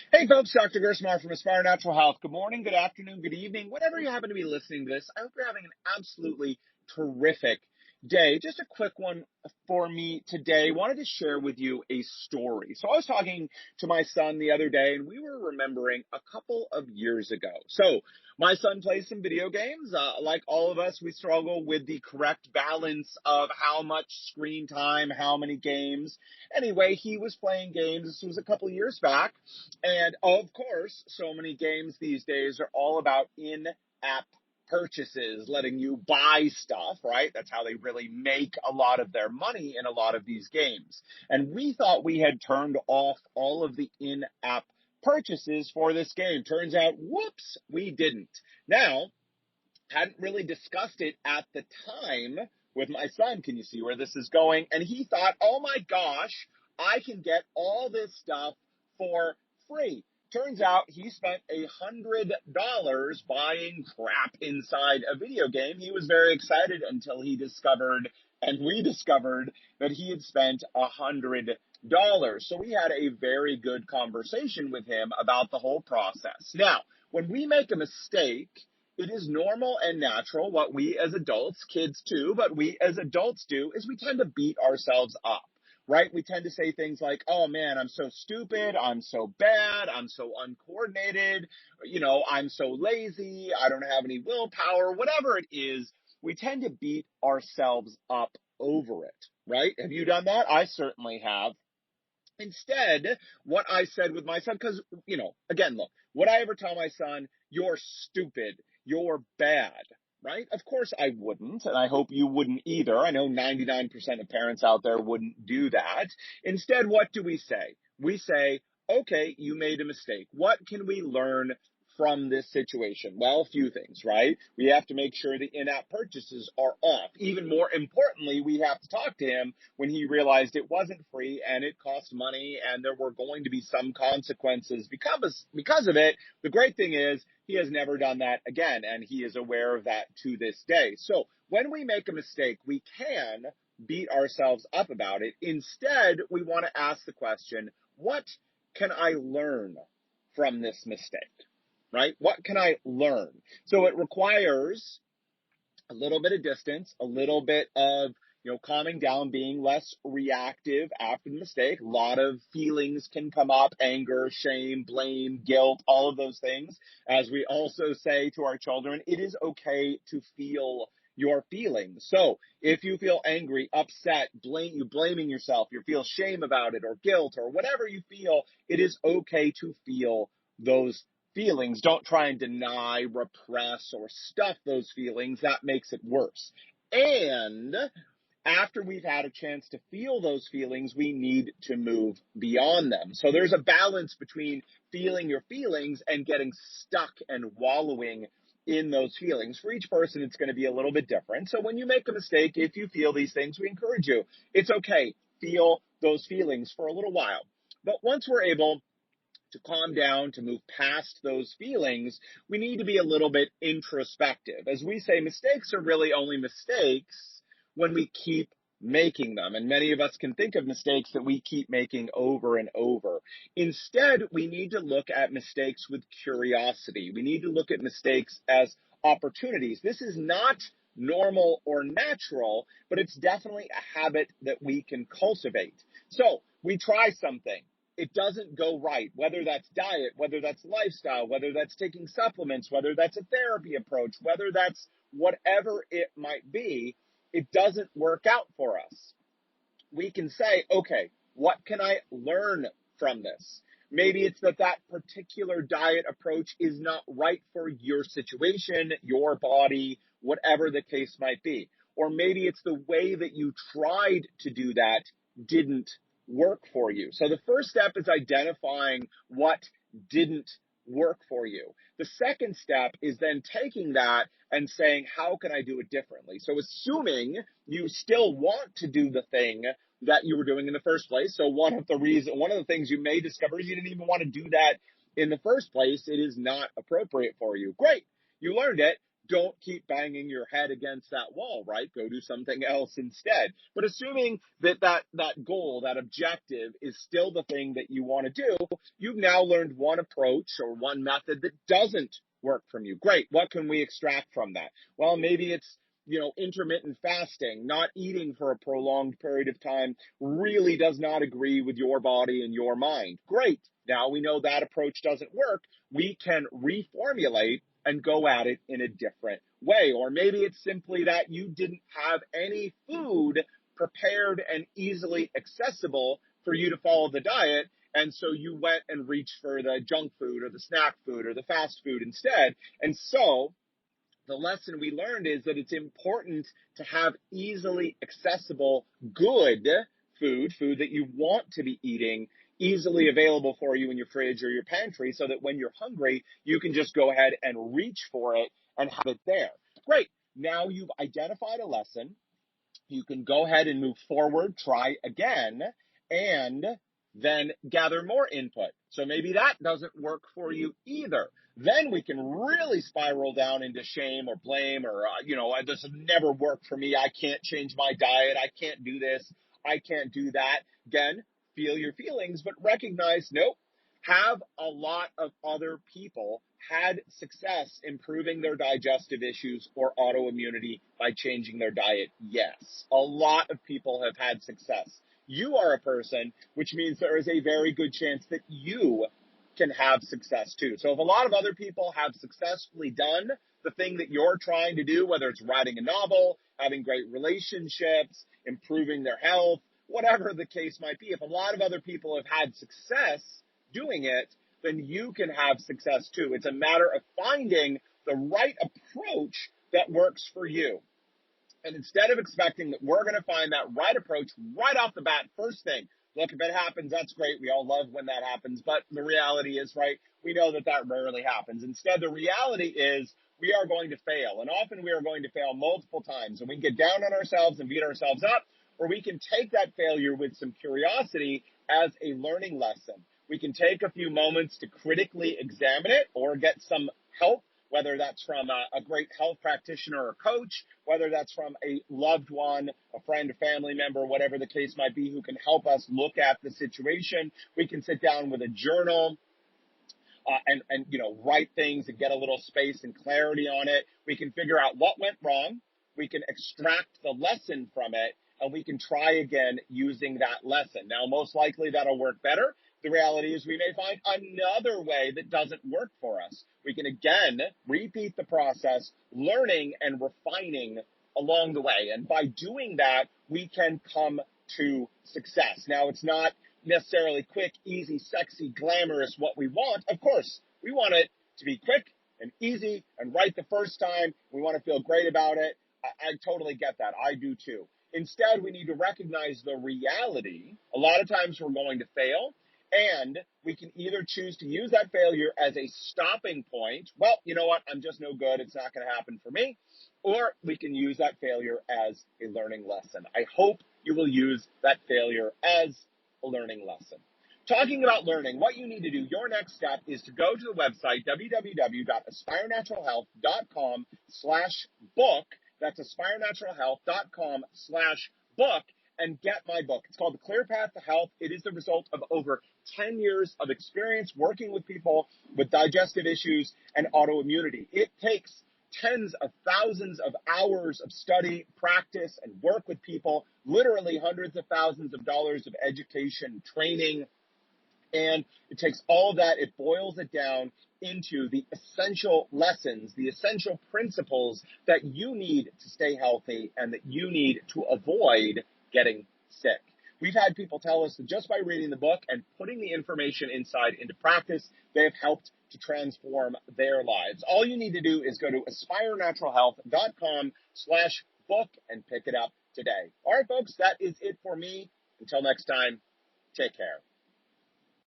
Hey folks, Dr. Gerstmar from Aspire Natural Health. Good morning, good afternoon, good evening, whenever you happen to be listening to this. I hope you're having an absolutely terrific day. Just a quick one for me today. Wanted to share with you a story. So I was talking to my son the other day, and we were remembering a couple of years ago. So my son plays some video games. Like all of us, we struggle with the correct balance of how much screen time, how many games. Anyway, he was playing games. This was a couple years back. And of course, so many games these days are all about in-app purchases, letting you buy stuff, right? That's how they really make a lot of their money in a lot of these games. And we thought we had turned off all of the in-app purchases for this game. Turns out, whoops, we didn't. Now, hadn't really discussed it at the time with my son. Can you see where this is going? And he thought, oh my gosh, I can get all this stuff for free. Turns out he spent $100 buying crap inside a video game. He was very excited until he discovered, and we discovered, that he had spent $100. So we had a very good conversation with him about the whole process. Now, when we make a mistake, it is normal and natural. What we as adults, kids too, but we as adults do is we tend to beat ourselves up, right? We tend to say things like, oh man, I'm so stupid, I'm so bad, I'm so uncoordinated, I'm so lazy, I don't have any willpower, whatever it is. We tend to beat ourselves up over it, right? Have you done that? I certainly have. Instead, what I said with my son, because, again, look, would I ever tell my son, you're stupid, you're bad, right? Of course I wouldn't, and I hope you wouldn't either. I know 99% of parents out there wouldn't do that. Instead, what do we say? We say, okay, you made a mistake. What can we learn from this situation? Well, a few things, right? We have to make sure the in-app purchases are off. Even more importantly, we have to talk to him when he realized it wasn't free and it cost money and there were going to be some consequences because of it. The great thing is he has never done that again, and he is aware of that to this day. So when we make a mistake, we can beat ourselves up about it. Instead, we want to ask the question, what can I learn from this mistake? Right? What can I learn? So it requires a little bit of distance, a little bit of, calming down, being less reactive after the mistake. A lot of feelings can come up: anger, shame, blame, guilt, all of those things. As we also say to our children, it is okay to feel your feelings. So if you feel angry, upset, blaming yourself, you feel shame about it, or guilt, or whatever you feel, it is okay to feel those feelings. Don't try and deny, repress, or stuff those feelings. That makes it worse. And after we've had a chance to feel those feelings, we need to move beyond them. So there's a balance between feeling your feelings and getting stuck and wallowing in those feelings. For each person, it's going to be a little bit different. So when you make a mistake, if you feel these things, we encourage you. It's okay. Feel those feelings for a little while. But once we're able to calm down, to move past those feelings, we need to be a little bit introspective. As we say, mistakes are really only mistakes when we keep making them. And many of us can think of mistakes that we keep making over and over. Instead, we need to look at mistakes with curiosity. We need to look at mistakes as opportunities. This is not normal or natural, but it's definitely a habit that we can cultivate. So we try something. It doesn't go right, whether that's diet, whether that's lifestyle, whether that's taking supplements, whether that's a therapy approach, whether that's whatever it might be, it doesn't work out for us. We can say, okay, what can I learn from this? Maybe it's that particular diet approach is not right for your situation, your body, whatever the case might be. Or maybe it's the way that you tried to do that didn't work for you. So the first step is identifying what didn't work for you. The second step is then taking that and saying, how can I do it differently? So assuming you still want to do the thing that you were doing in the first place. So one of the things you may discover is you didn't even want to do that in the first place. It is not appropriate for you. Great. You learned it. don't keep banging your head against that wall, right? Go do something else instead. But assuming that goal, that objective is still the thing that you want to do, you've now learned one approach or one method that doesn't work from you. Great. What can we extract from that? Well, maybe it's, intermittent fasting, not eating for a prolonged period of time really does not agree with your body and your mind. Great. Now we know that approach doesn't work. We can reformulate and go at it in a different way. Or maybe it's simply that you didn't have any food prepared and easily accessible for you to follow the diet. And so you went and reached for the junk food or the snack food or the fast food instead. And so the lesson we learned is that it's important to have easily accessible, good food that you want to be eating, easily available for you in your fridge or your pantry, so that when you're hungry, you can just go ahead and reach for it and have it there. Great. Now you've identified a lesson. You can go ahead and move forward, try again, and then gather more input. So maybe that doesn't work for you either. Then we can really spiral down into shame or blame or, this has never worked for me. I can't change my diet. I can't do this. I can't do that. Again, feel your feelings, but recognize, nope. Have a lot of other people had success improving their digestive issues or autoimmunity by changing their diet? Yes. A lot of people have had success. You are a person, which means there is a very good chance that you can have success too. So if a lot of other people have successfully done the thing that you're trying to do, whether it's writing a novel, having great relationships, improving their health, whatever the case might be, if a lot of other people have had success doing it, then you can have success too. It's a matter of finding the right approach that works for you. And instead of expecting that we're going to find that right approach right off the bat, first thing, look, if it happens, that's great. We all love when that happens. But the reality is, right, we know that that rarely happens. Instead, the reality is we are going to fail. And often we are going to fail multiple times. And we can get down on ourselves and beat ourselves up, or we can take that failure with some curiosity as a learning lesson. We can take a few moments to critically examine it or get some help, whether that's from a great health practitioner or coach, whether that's from a loved one, a friend, a family member, whatever the case might be, who can help us look at the situation. We can sit down with a journal and write things and get a little space and clarity on it. We can figure out what went wrong. We can extract the lesson from it, and we can try again using that lesson. Now, most likely that'll work better. The reality is we may find another way that doesn't work for us. We can again repeat the process, learning and refining along the way. And by doing that, we can come to success. Now, it's not necessarily quick, easy, sexy, glamorous what we want. Of course, we want it to be quick and easy and right the first time. We want to feel great about it. I totally get that. I do too. Instead, we need to recognize the reality. A lot of times we're going to fail, and we can either choose to use that failure as a stopping point. Well, you know what? I'm just no good. It's not going to happen for me. Or we can use that failure as a learning lesson. I hope you will use that failure as a learning lesson. Talking about learning, what you need to do, your next step is to go to the website, www.aspirenaturalhealth.com/book. That's aspirenaturalhealth.com/book, and get my book. It's called The Clear Path to Health. It is the result of over 10 years of experience working with people with digestive issues and autoimmunity. It takes tens of thousands of hours of study, practice, and work with people, literally hundreds of thousands of dollars of education, training, and it takes all of that, it boils it down into the essential lessons, the essential principles that you need to stay healthy and that you need to avoid getting sick. We've had people tell us that just by reading the book and putting the information inside into practice, they have helped to transform their lives. All you need to do is go to aspirenaturalhealth.com/book and pick it up today. All right, folks, that is it for me. Until next time, take care.